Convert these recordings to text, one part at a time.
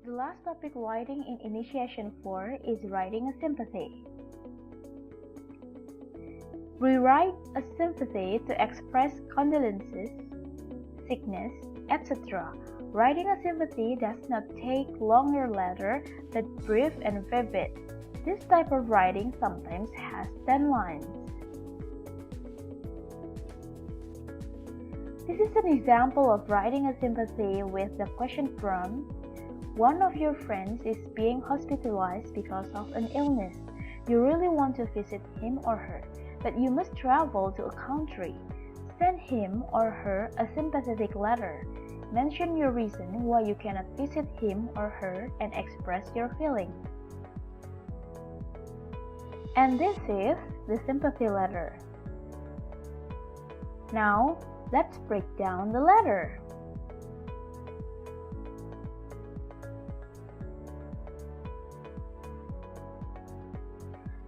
The last topic writing in initiation 4 is writing a sympathy. Rewrite a sympathy to express condolences, sickness, etc. Writing a sympathy does not take longer letter but brief and vivid. This type of writing sometimes has 10 lines. This is an example of writing a sympathy with the question from: one of your friends is being hospitalized because of an illness. You really want to visit him or her, but you must travel to a country. Send him or her a sympathetic letter. Mention your reason why you cannot visit him or her and express your feelings. And this is the sympathy letter. Now, let's break down the letter.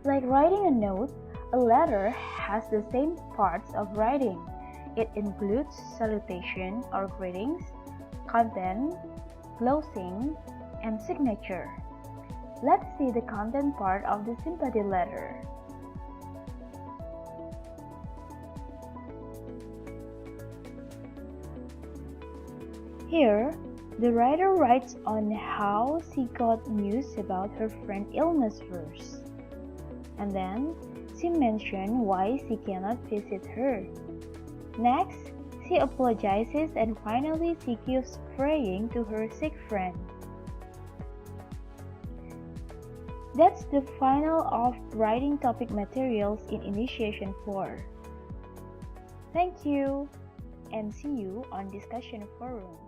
Like writing a note, a letter has the same parts of writing. It includes salutation or greetings, content, closing, and signature. Let's see the content part of the sympathy letter. Here, the writer writes on how she got news about her friend's illness first. And then, she mentioned why she cannot visit her. Next, she apologizes and finally she gives praying to her sick friend. That's the final of writing topic materials in Initiation 4. Thank you, and see you on discussion forum.